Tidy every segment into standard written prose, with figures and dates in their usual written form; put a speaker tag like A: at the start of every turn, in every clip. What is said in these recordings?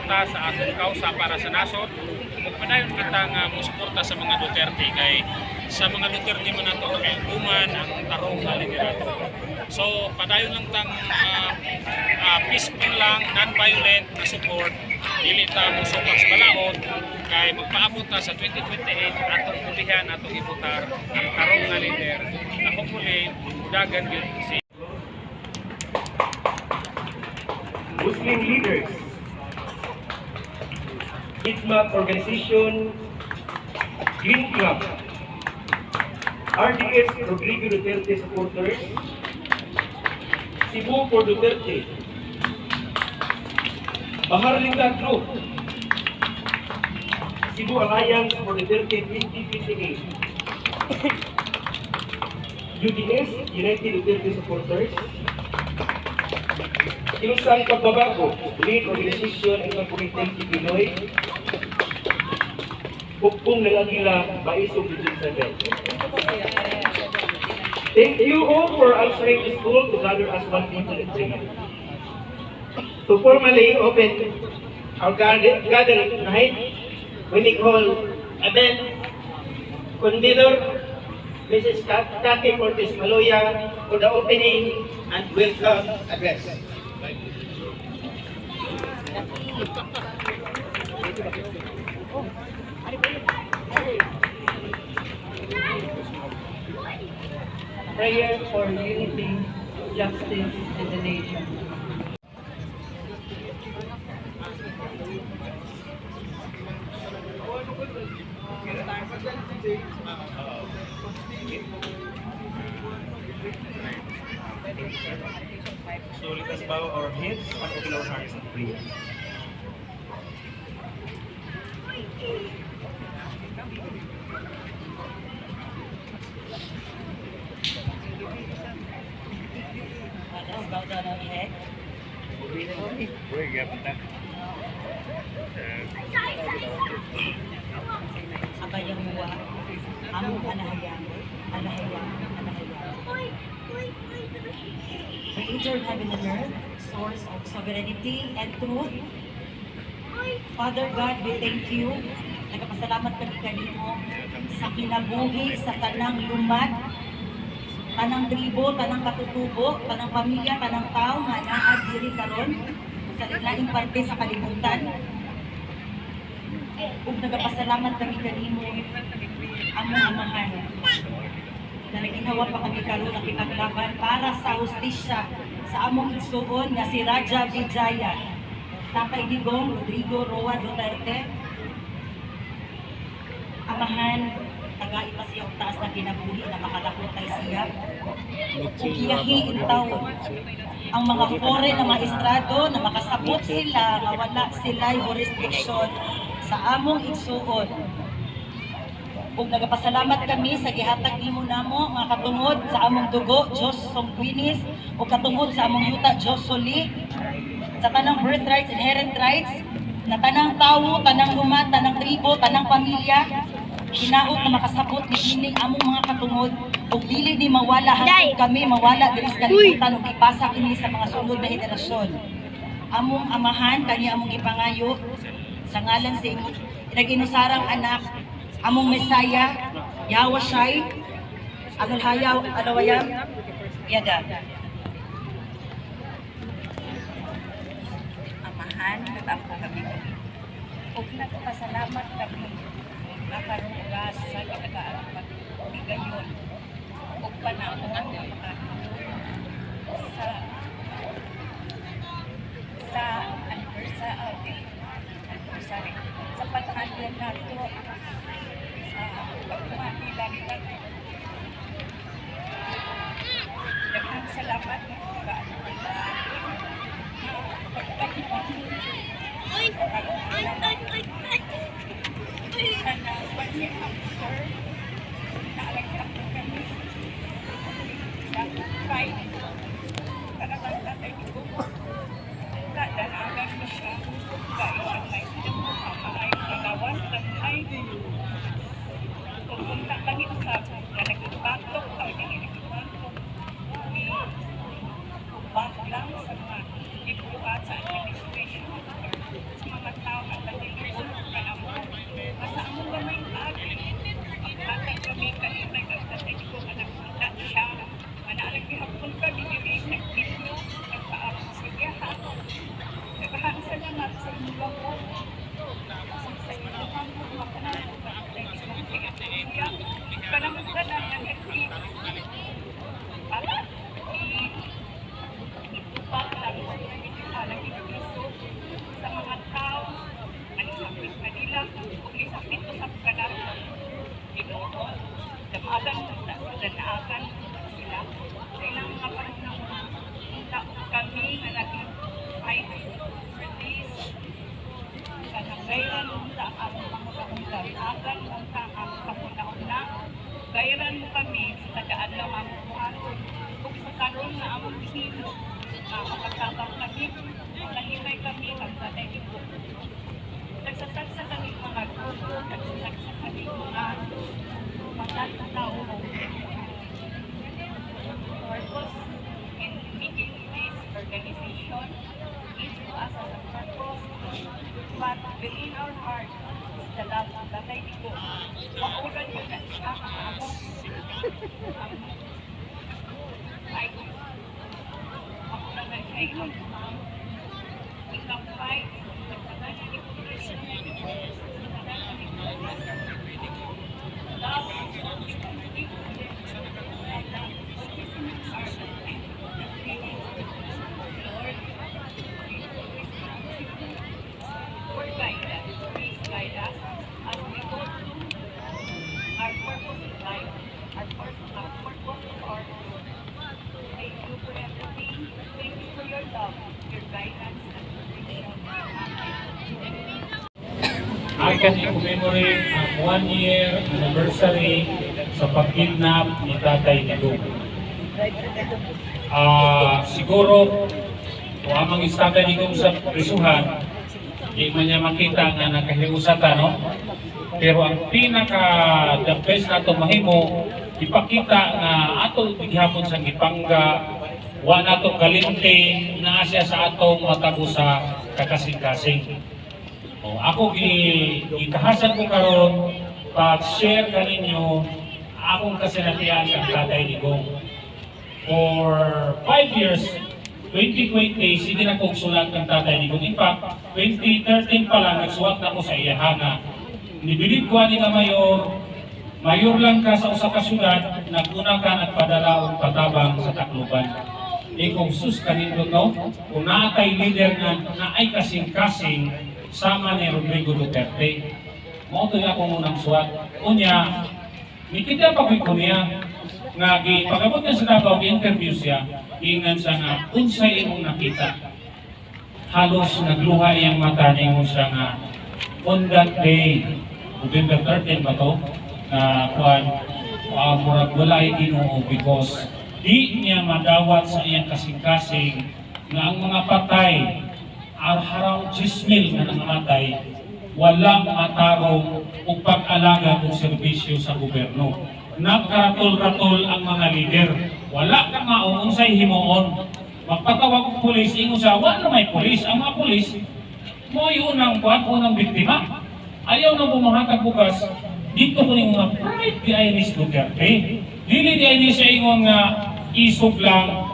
A: musuporta sa atong kausa para sa nasod. Ug padayon kita nga musuporta sa mga Duterte kay sa mga Duterte man nato kay human ang tarong nga liderato. So padayon lang tang peaceful lang, non-violent na support, dili ta mo supak sa balaod kay magpaabot ta sa 2028 atong pulihan, atong ibutar ang tarong nga leader na hopefully dagan gyud si
B: Muslim leaders, Hizmat Organization, Green Club, RDS Rodrigo Duterte supporters, Cebu for Duterte, Maharlika Group, Cebu Alliance for Duterte 2028, UDS, United Duterte supporters, Ilusang Pagbabago, Lead Organization Incorporated Pinoy, Bukbong ng Agila, Baisog Region 7. Thank you all for answering this call to gather as one people in prayer. To formally open our gathering tonight, we call event convener Mrs. Cathy Cortez Maloya for the opening and welcome address.
C: Prayer for unity, justice in the nation.
B: So let us bow our heads and open our hearts in prayer.
C: Let's bow down our head. Abayang muwa, among anahayang, anahayang, anahayang. Creator of heaven and earth, source of sovereignty and truth, Father God, we thank you. Nagpasalamat kami kanimo sa kinabuhi sa tanang lumad, tanang tribo, tanang katutubo, tanang pamilya, tanang tao nga naa diri karon sa laing parte sa kalibutan. Ug nagpasalamat kami kanimo among amahan. Na naginawa pa kami karon ang kinaglaban para sa hustisya sa among igsuon nga si Raja Vijaya, Tatay Digong Rodrigo Roa Duterte. Amahan, taga-ipa siya ang taas na kinabuhi na makalakotay siya. Ukiyahi intaw ang mga foreign na maestrado na makasabot sila nga wala sila jurisdiction sa among igsuon. Ug nagapasalamat kami sa gihatag nimo namo mga katungod sa among dugo, Diyos Songquinis, o katungod sa among yuta, Diyos Soli, sa tanang birthrights, inherent rights, na tanang tawo, tanang lumat, tanang tribo, tanang pamilya, hinaot na makasabot ni ining among mga katungod, ug dili ni mawala hangtod kami mawala diri sa kalibutan ug ipasa kini sa mga sunod na henerasyon. Among amahan kani among ipangayo sa ngalan sa imong nag-inusarang anak, among Mesaya, Yawashai, Anulhayaw, Alawayam, Yada. Amahan, nagtampo kami. Ug nagpasalamat kami nakarugas sa katagaan pagbigayon ug panahon ang sa anniversary sa paghandle nato sa pagmamilan daghang salamat
D: nagaakan sila. Sa ilang mga panahon, kami na naging fight for this. Kanagayran mo sa among pangulaundan, akan mo sa among pangulaundan, gayran mo kami sa tagaan lang among buhaton. Kung sa karoon na among himo, makasabang kami, makalibay kami, magtatay ko. Nagsasagsa kami mga grupo, nagsasagsa kami mga tao. Purpose in making this organization, each of us has a purpose, but within our heart is the love of Tatay Digong. Makulan yun na siya ang among idol. Makulan na siya ang ikampay.
A: I can commemorate ang 1-year anniversary sa pag-kidnap ni Tatay Digong. Siguro, kung amang Tatay Digong sa prisuhan, di man niya makita nga nakahiusata, no? Pero ang pinaka-the best na ito mahimo, ipakita na ato bighapon sa Gipanga, wa na ito kalinti na siya sa atong matago sa kakasing-kasing. Ako gitahasan ko karon pag-share kaninyo akong kasinatian kang Tatay Digong. For 5 years, 2020, sige na kong sulat kang Tatay Digong. In fact, 2013 pa lang, nagsuwat na ko sa iyahana. Nibilid ko ni na mayor lang ka sa usa ka syudad, naguna ka nagpadala og patabang sa Tacloban. Kung sus kanindot, no? Kung naatay leader na ay kasing-kasing sama ni Rodrigo Duterte. Mautoy ako munang suwat. Unya, nikita pa ko niya nga pagabot niya sa Davao, interview siya, ingan siya nga, unsay imong nakita. Halos nagluha iyang mata ningon siya nga, on that day, November 13 ba to? Na murag wala Ginoo because di niya madawat sa iyang kasing-kasing na ang mga patay around 10,000 na nangamatay, walang matarong o pag-alaga ng serbisyo sa gobyerno. Nagkaratol-ratol ang mga lider. Wala ka mauunsay himoon. Magpatawag ng pulis, ingon siya, wala may pulis. Ang mga pulis, mo yung unang biktima. Ayaw na bumahatag bukas, dito ko yung mga pride di ay ni Duterte. Dili di ay ni siya ingon nga isog lang,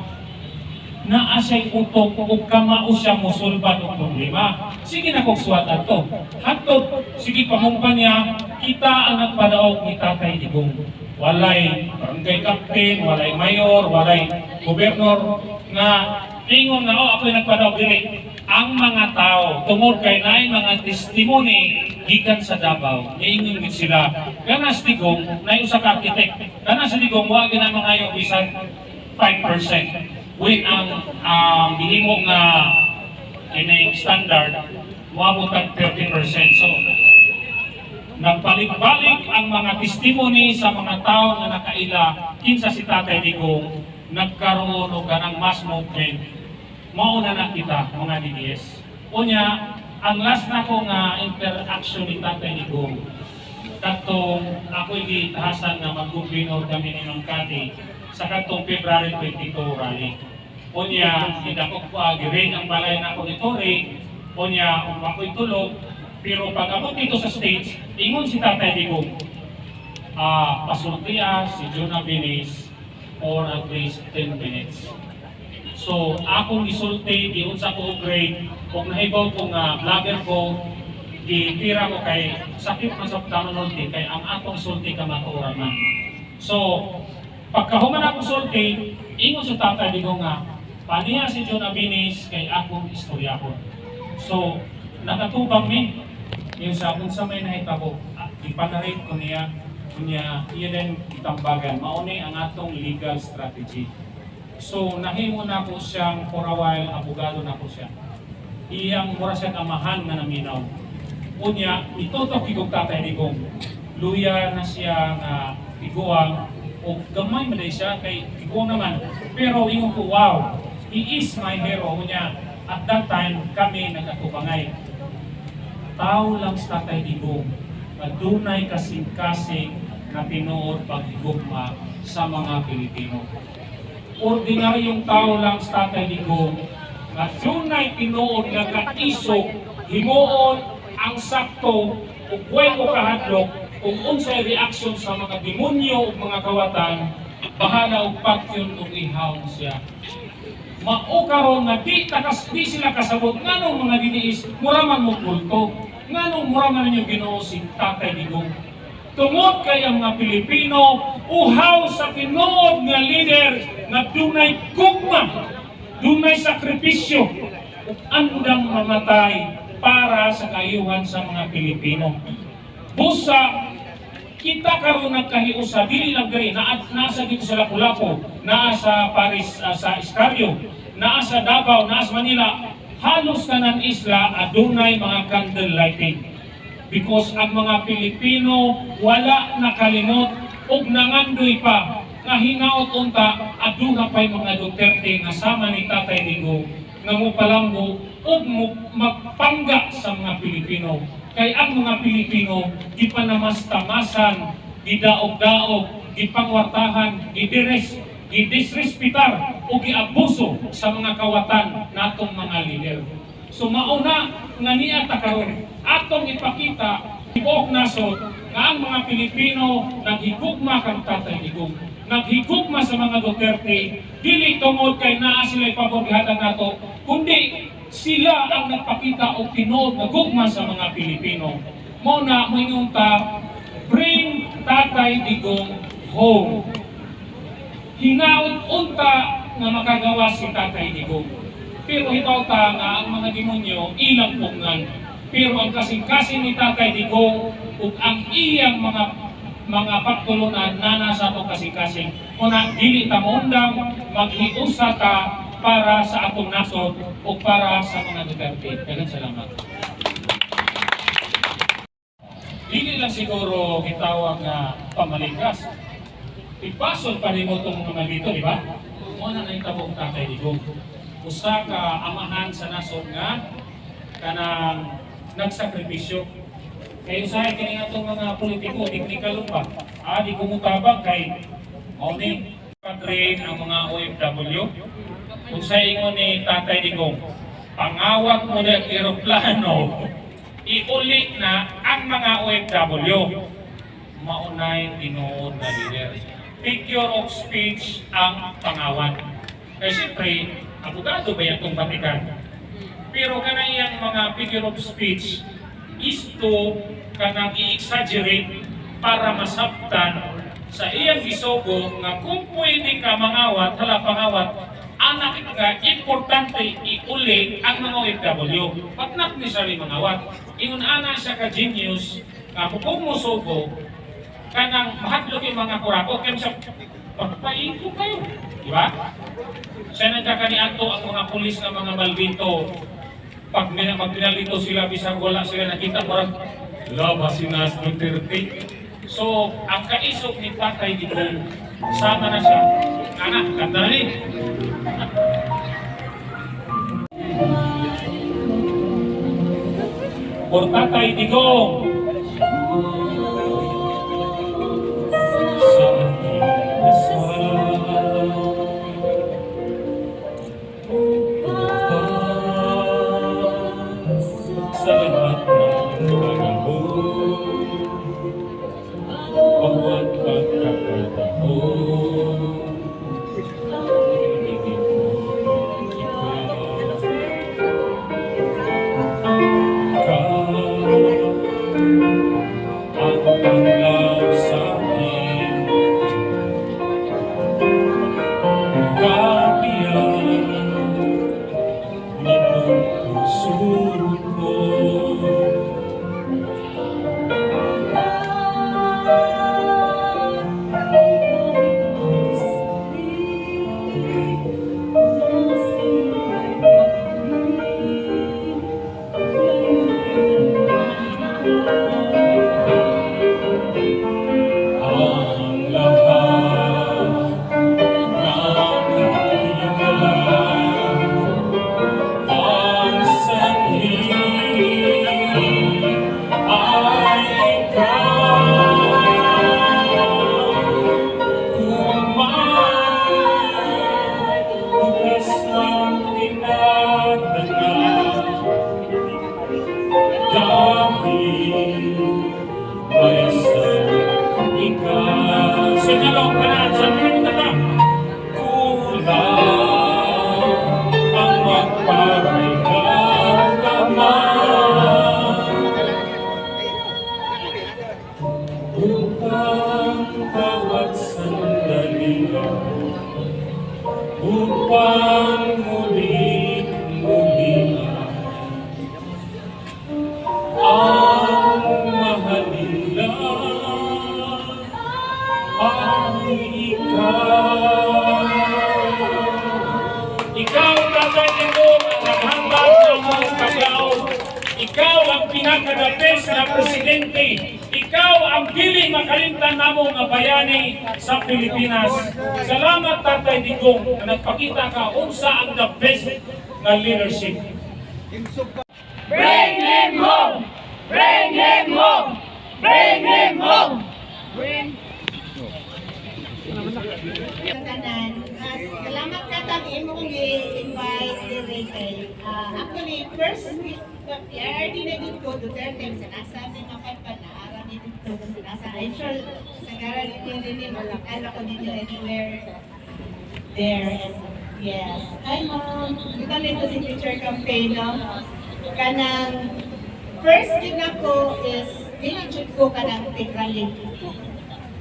A: na asay utok o kamao siya musulban o problema. Sige na kong suwat ato. Hatod, sige pamumpan niya, kita ang nagpadaog ni Tatay Digong. Walay barangay captain, walay mayor, walay gobernador nga ingon na ako'y nagpadaog dili. Ang mga tao, tungod kay naay mga testimony gikan sa Davao, niingon sila, ganas Digong, naay usa ka architect, ganas Digong, wag na mga yung bisan 5%. With ang gihimo nga kining standard, maabot 30%. So, nagbalik-balik ang mga testimony sa mga tao na nakaila kinsa si Tatay Digong, nagkaroon o ganang mass movement. Mauna na kita, mga DDS. Unya, ang last na ko nga interaction ni Tatay Digong, katong ako'y gitahasan na mag-gubinor kami ni Nongkati, sa katong February 22 rally. Unya, hidakot ko agirin ang balay na ako nito rin. Unya, ako'y tulog. Pero pag abot dito sa stage, ingon si Tatay Digong, pasultiya si Jonah Binis for at least 10 minutes. So, akong isulti, diunsa ko grade, kung nahibaw ko nga vlogger ko, itira ko kay sakit na sa tanunod kay ang atong sulti ka matuuraman. So, pagkahuman ako sulti, ingon sa Tatay Digong nga, paniya si Jonah Binis kay akong istorya ko. So, nakatubang mi, yung sa akong sa may nahitabo, ipanarate ko niya, Kunya, iyan itambagan. Mauni ang atong legal strategy. So, nahimo na ko siyang for a while, abogado na ko siya. Iyang mura siyang amahan na naminaw. Kunya, itutok igong tatay ni kong luya na siya nga iguang o gamay man siya kay iguang naman. Pero ingon ko, wow, he is my hero. Kunya, at that time, kami nagkatubangay. Tao lang sa tatay ni kong dunay kasing-kasing na tinuod paghigugma sa mga Pilipino. Ordinaryong tao lang sa tatay ni kong na dunay tinuod nga kaisog, himuon ang sakto ug way o kahadlok kung unsay reaksyon sa mga demonyo ug mga kawatan, bahala og pagtyon ug ihaw siya. Mao karon nga di sila kasabot nganong mga diniis mura man mo kulto, nganong mura man ninyo Ginoo si tatay Digong. Tungod kay ang mga Pilipino uhaw sa tinuod nga leader nga dunay gugma, dunay sakripisyo ug andang mamatay para sa kayuhan sa mga Pilipino. Busa kita karon nagkahiusa dili lang diri nasa dito sa Lapu-Lapu, naa sa Paris, sa Iscario, naa sa Davao, naa sa Manila, halos tanan isla adunay mga candle lighting. Because ang mga Pilipino wala nakalimot ug nangandoy pa nga hinaot unta aduna pay mga Duterte nga sama ni Tatay Digong nga mopalambo ug magpangga sa mga Pilipino. Kay ang mga Pilipino gipanamastamasan, gidaog-daog, gipangwartahan, gidisrespitar o giabuso sa mga kawatan natong mga lider. So mauna nga niya ta karon atong ipakita tibuok nasod nga ang mga Pilipino naghigugma kang Tatay Digong, naghigugma sa mga Duterte, dili tungod kay naa sila ipaborgihatan nato, kundi sila ang nagpakita o tinuod na gugma sa mga Pilipino. Muna, moingon ta, bring Tatay Digong home. Hinaot unta nga makagawa si Tatay Digong. Pero hitaw ta nga ang mga demonyo ilang pungan. Pero ang kasing-kasing ni Tatay Digong ug ang iyang mga pagtulunan na nasa atong kasing-kasing. Muna, dili ta maundang, maghiusa ta para sa atong nasod o para sa mga Duterte. Daghang salamat. Dili lang siguro gitawag nga pamalikas. Ipasol pa rin mo itong mga dito, di ba? Muna na itabong Tatay Digong. Usa ka amahan sa nasod nga kanang nagsakripisyo. Kaya usahay kini atong mga politiko, teknikal pa. Di kumutabang kay ni patrain ang mga OFW. Kung sa ingon ni Tatay Digong, pangawag mo ng eroplano, iuli na ang mga OFW. Maunay tinuod na leader. Figure of speech ang pangawag. Kaya siyempre, abogado ba yan itong Vatican? Pero kanayang mga figure of speech is to kanang i-exaggerate para masabtan sa iyang gisogo nga kung pwede ka mangawat, hala pangawat, anak nga importante iuli ang mga OFW. But not necessarily mangawat. Ingon ana siya ka genius nga kung musugo kanang mahadlok yung mga kurakot kaya siya pagpaiko kayo. Diba? Siya nagkakaniato ang mga pulis na mga Malvinto. Pag magpinalito sila, bisang wala sila nakita, parang labas si Nas Duterte. So, ang kaisog ni Tatay Digong, sama na siya. Anak, kanta na rin. Por Tatay Digong. upang muli ang mahalila ang ikaw. Ikaw, Tatay Digong, ang naghandog ng mga kagaw. Ikaw ang pinakadapes na presidente. Ikaw ang dili makalimtan namo nga bayani sa Pilipinas. Salamat, Tatay Digong, na nagpakita ka unsa ang the best na leadership.
D: Bring him home! Bring him home! Bring him home!
E: Tanan. Salamat ka tag imo kong i-invite diri kay actually first PRD na dito Duterte sa nasa din ako pa naara dito sa nasa I'm sure sa gara din malakala ko dito anywhere there and yes. Hi mom. Kita nito si picture campaign no. Kanang first thing ako is diligent ko kanang tigrali.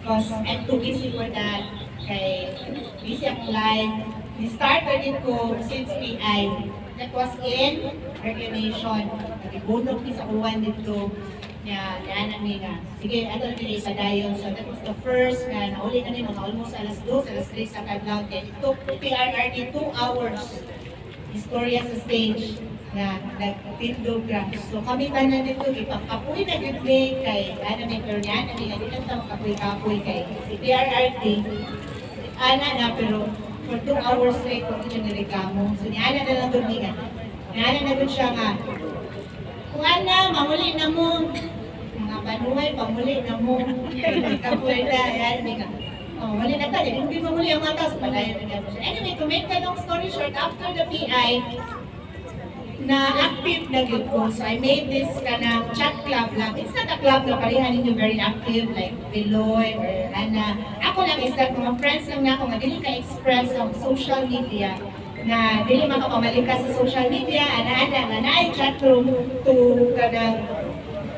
E: Because I'm too busy for that. Kay busy akong life. Ni-started din ko since PI. That was in reclamation. Nagibunod ni sa uwan dito. Yan ang nga. Sige, ato na nila isadayon. So that was the first na nauli na rin mga almost alas 2, alas 3 sa Kadlaw. Kaya it took PRRD 2 hours. Historia sa stage na nagtindog gram. So kami tanan dito, ipakapoy na good day kay ana may pero niya, namin nga dito sa kapoy-kapoy kay si PRRD. Ana na pero for 2 hours straight ko siya nireklamo. So niya na lang doon nga. Niya na doon siya nga. Kung ana, mamuli na mo. Mga panuhay, pamuli na mo. Kapoy na, yan, nga. Oh, wali na tayo. Hindi mamuli ang mga tao. Palayan na gano'n siya. Anyway, to make the long story short, after the PI, na active na yun ko. So I made this kanang chat club lang. It's not a club na parehan ninyo very active like Beloy or Ana. Ako lang is that mga friends lang na ako nga dili ka-express sa social media na dili makapamalik ka sa social media. Ana na ay chat room to kanang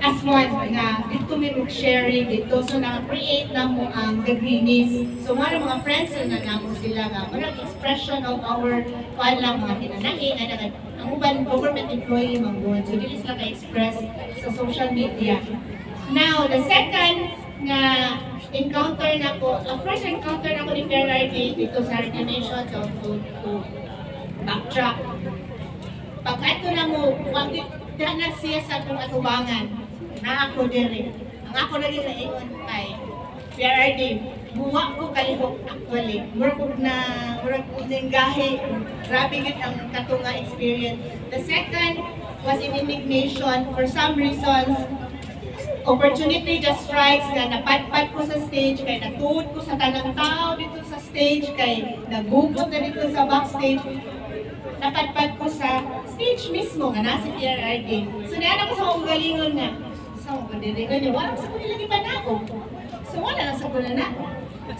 E: as one nga dito may mag-sharing dito. So na-create na mo ang The Greenies. So mga friends na namo sila nga parang expression of our kuan lang mga tinanangin na ang uban government employee manggod. So dili sila ka-express sa social media. Now, the second na encounter na ko, first encounter na ko ni PRRD dito sa reclamation to backtrack. Pag ato na mo, wag na siya sa atong atubangan na ako diri. Ang ako na rin na ingon kay PRRD, buwa ko kalihok actually. Murag ninggahi. Grabe gid ang katunga experience. The second was in indignation. For some reasons, opportunity just strikes na napadpad ko sa stage, kay natuod ko sa tanang tao dito sa stage, kay nagugot na dito sa backstage. Napadpad ko sa stage mismo nga nasa PRRD. So niyan ako sa akong galingon nga. Sa akong galingon, wala sa kong ilagi pa na ako. So wala lang sa kuna na.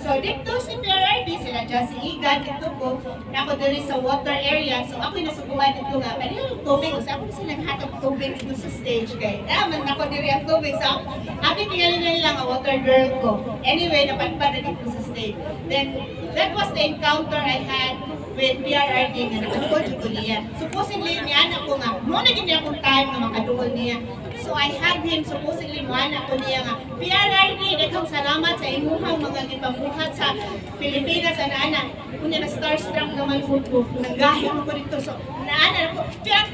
E: So dito si PRRD, sila dyan si Iga, dito ko, ako dito sa water area. So ako'y nasubuhan dito nga, pero yung tubig, so ako sila naghatag tubig dito sa stage kay. Naman ako dito ang tubig. So ako tingalin na lang ang water girl ko. Anyway, napadpad na dito sa stage. Then that was the encounter I had with PRRD nga nakatungkol ko niya. Supposedly, niya anak ko nga, muna gini akong time na makatungkol niya. So I hugged him, supposedly mo anak ko niya nga, PRRD, daghang salamat sa imuhang mga gipamuhat sa Pilipinas, anak. Kunya na starstruck naman po ko, nanggahi ako dito. So, naanan ako,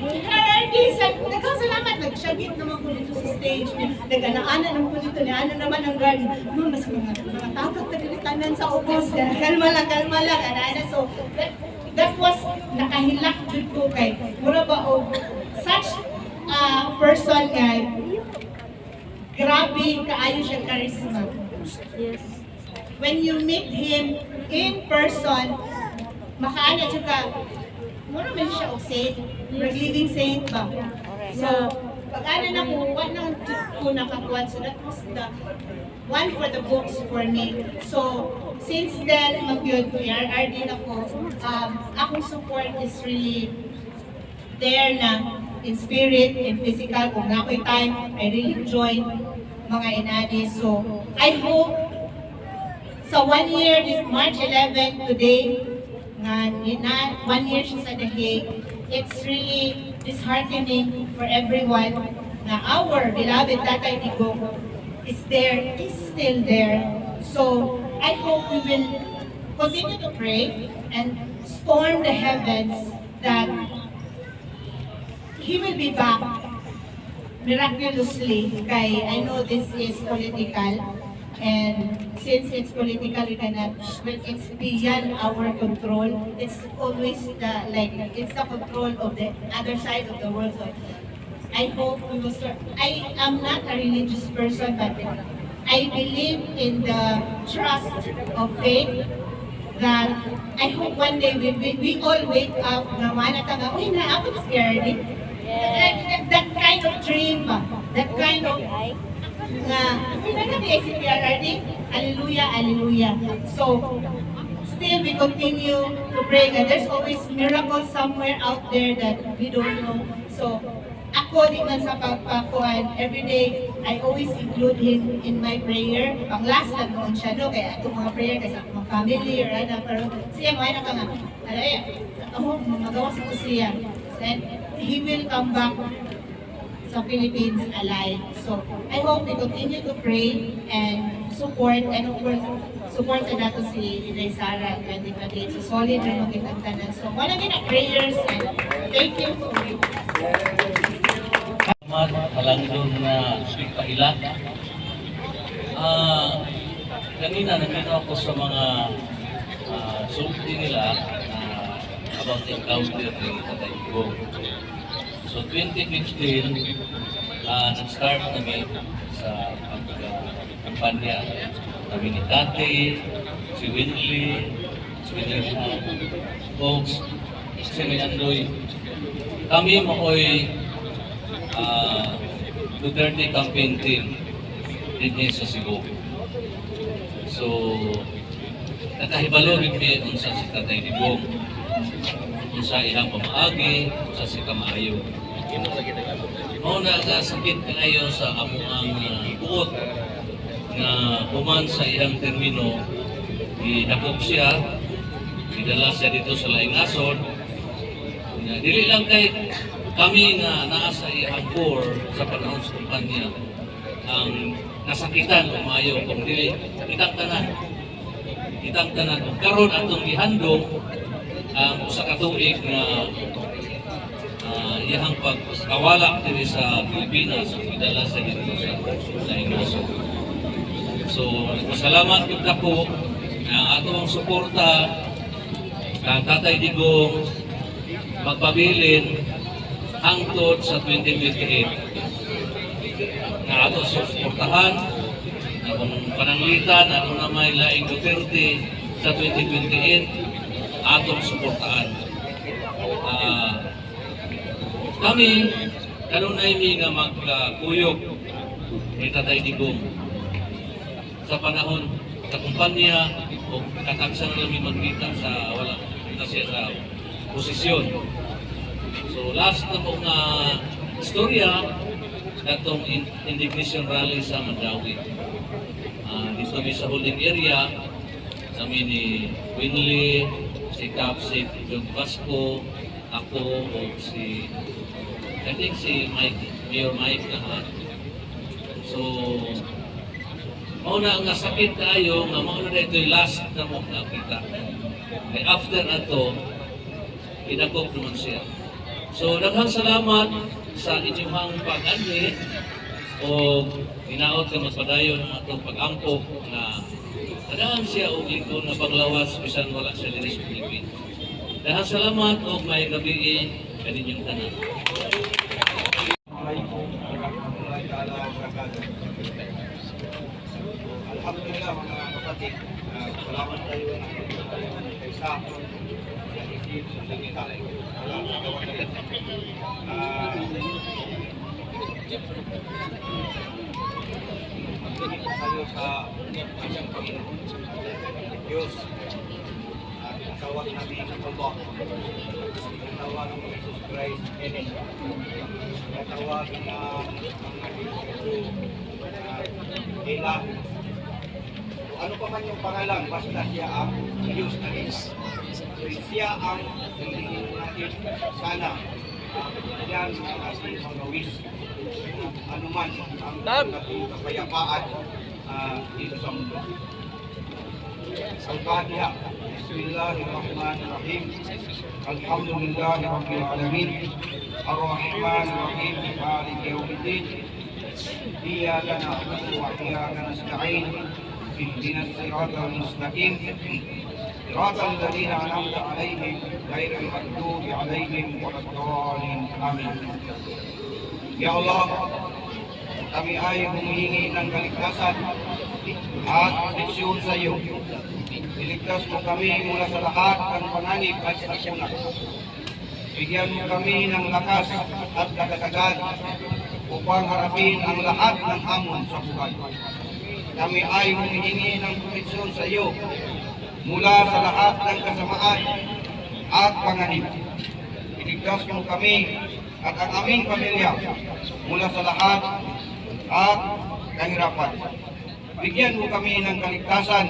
E: PRRD, daghang salamat, nagsyagit naman ko dito sa stage. Nag-anaanan naman ko dito, naanan naman ang guard. Mas mga tagat na pinitanan sa ubos. Kalma lang, anak. So, that was nakahilak jud ko kay mura ba og such a person kay grabe kaayo siya charisma. Yes. When you meet him in person, makaana siya ka mura man siya og saint, living saint ba. So pag-ana na ko nang ko nakakuan, so that was the one for the books for me. So since then, PRRD na ko, akong support is really there na in spirit, in physical. Kung na ako'y time, I really join mga inani. So, I hope sa 1 year, this March 11, today, nga 1 year siya sa The Hague. It's really disheartening for everyone na our beloved Tatay Digong is still there. So I hope we will continue to pray and storm the heavens that he will be back miraculously. Kay I know this is political, and since it's political, we cannot, when it's beyond our control, it's always it's the control of the other side of the world. So I hope we will start. I am not a religious person, but I believe in the trust of faith that I hope one day we all wake up na wala ka nga, uy, naabot sa PRD. That kind of dream, that kind of nga, nagkabiyay si PRD, hallelujah, hallelujah. So, still we continue to pray that there's always miracles somewhere out there that we don't know. So, ako din man sa pagpakuan, every day, I always include him in my prayer. Pang last lang noon siya, no? Kaya itong mga prayer, kasi mga family, or ano, pero siya, mga na ka nga, magawa sa siya. Then, he will come back sa Philippines alive. So, I hope we continue to pray and support, and of course, support sa nato si Inday Sara 2028. So, solid na makitang tanan. So, wala din ang prayers, and thank you for you.
F: Palangdon na paila. Kanina nandito ako sa mga sulti nila about the encounter ni Tatay Digong. So 2015, nag-start kami sa kampanya. Kami ni Tate, si Winley, folks, si Mayandoy. Kami maoy Duterte campaign team din sa Cebu. So, nakahibalo rin kami unsa si Tatay Digong, unsa ihang pamaagi, unsa si kamaayo. Muna sakit kayo sa amuang buot na human sa ihang termino, idakop siya, idala siya dito sa laing asod. Dili lang kay kami nga nasa ihang core sa panahon sa kumpanya ang nasakitan o maayo kung dili kitang tanan kung karon atong gihandong ang usa ka tuig na iyang pagkawala diri sa Pilipinas idala sa dito sa Inglaso. So salamat gyud ako ang atong suporta kang Tatay Digong magpabilin hangtod sa 2028 na ato suportahan na kung pananglitan ano na may laing Duterte sa 2028 atong suportahan. Kami kanunay mi nga magkuyog ni Tatay Digong sa panahon sa kumpanya o katagsan na namin magkita sa wala kita siya sa posisyon. So last na po nga istorya natong indignation rally sa Mandawi. Dito kami sa holding area, kami ni Winley, si Capsik, John Pasco, ako, o si I think si Mayor Mike na. So mauna ang nasakit tayo nga mauna na ito'y last na mo nakita. After ato, inakop naman siya. So, daghang salamat sa inyong pag-anhi o ginaot ka magpadayon ng atong pag-ampok na kadaan siya o lingkod na panglawas bisan wala siya din sa Pilipinas. Daghang salamat o may gabi kaninyong tanan.
G: Alhamdulillah mga kapatid, salamat tayo kay sa isip sa kita. Tayo sa kanyang Panginoon, Diyos, at tawag natin ang Allah, tawag ng Jesus Christ, tawag ng mga ila. Ano pa man yung pangalan, basta siya ang Diyos na Diyos. siya ang hinihingi natin. Sana yan ang ating mga wish. Anuman ang ating kapayapaan dito sa mundo. Al-Fatiha. Bismillahirrahmanirrahim. Alhamdulillahi Rabbil Alamin. Ar-Rahmanir-Rahim. Maliki yawmiddin. Iyyaka na'budu wa iyyaka nasta'in. Ihdinas siratal mustaqim. Siratal ladzina an'amta 'alaihim ghairil maghdubi 'alaihim waladdallin. Amin. Ya Allah, kami ay humihingi ng kaligtasan at proteksyon sa iyo. Iligtas mo kami mula sa lahat ng panganib at sakuna. Bigyan mo kami ng lakas at katatagan upang harapin ang lahat ng hamon sa buhay. Kami ay humihingi ng proteksyon sa iyo mula sa lahat ng kasamaan at panganib. Iligtas mo kami at ang aming pamilya mula sa lahat at kahirapan. Bigyan mo kami ng kaligtasan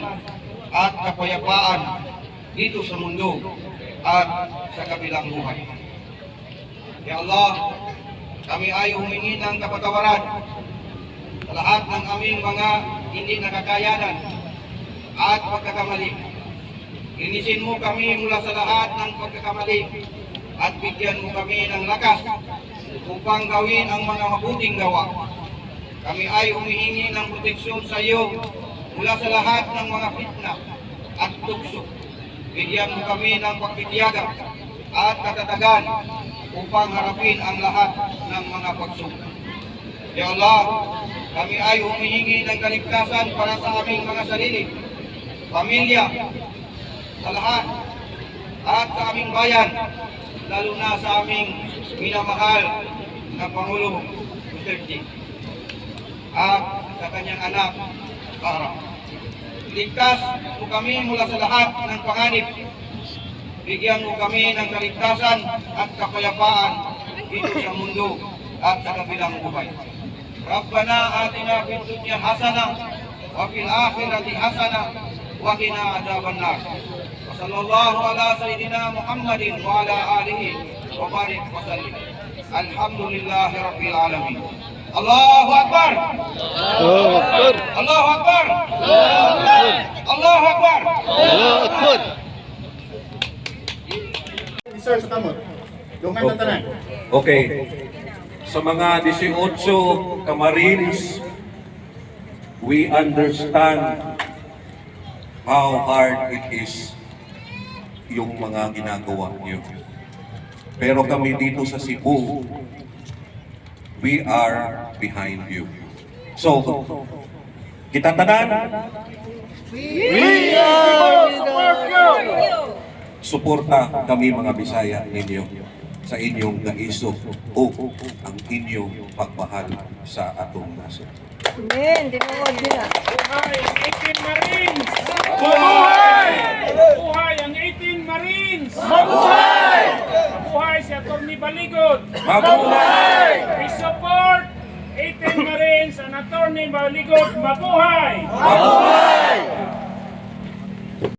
G: at kapayapaan dito sa mundo at sa kabilang buhay. Ya Allah, kami ay humingi ng kapatawaran sa lahat ng aming mga hindi nakakayanan at pagkakamali. Linisin mo kami mula sa lahat ng pagkakamali at bigyan mo kami ng lakas upang gawin ang mga mabuting gawa. Kami ay humihingi ng proteksyon sa iyo mula sa lahat ng mga fitna at tukso. Bigyan mo kami ng pagtitiyaga at katatagan upang harapin ang lahat ng mga pagsubok. Ya Allah, kami ay humihingi ng kaligtasan para sa aming mga sarili, pamilya, sa lahat, at sa aming bayan, lalo na sa aming minamahal na Pangulo Duterte at sa kanyang anak, Sara. Ligtas mo kami mula sa lahat ng panganib. Bigyan mo kami ng kaligtasan at kapayapaan dito sa mundo at sa kabilang buhay. Rabbana atina fid dunya hasanah wa fil akhirati hasanah wa qina adzabannar. Wa sallallahu ala sayyidina Muhammadin wa ala alihi wa barik wa sallim. Alhamdulillahi rabbil alamin. Allahu Akbar. Allahu Akbar. Allahu Akbar. Allahu Akbar. Allahu Akbar.
H: Sir, sa kamot. Lungan na tanan.
I: Okay. Sa mga 18 Camarines, we understand how hard it is yung mga ginagawa niyo. Pero kami dito sa Cebu, we are behind you. So, kita tanan,
H: We are support you.
I: suporta kami mga Bisaya ninyo sa inyong naiso o ang inyong pagmahal sa atong nasod.
A: Buhay ang 18 Marines! Mabuhay! Mabuhay ang 18 Marines!
H: Mabuhay!
A: Mabuhay si Atty. Baligod!
I: Mabuhay!
A: We support 18 Marines and Atty. Baligod! Mabuhay!
I: Mabuhay!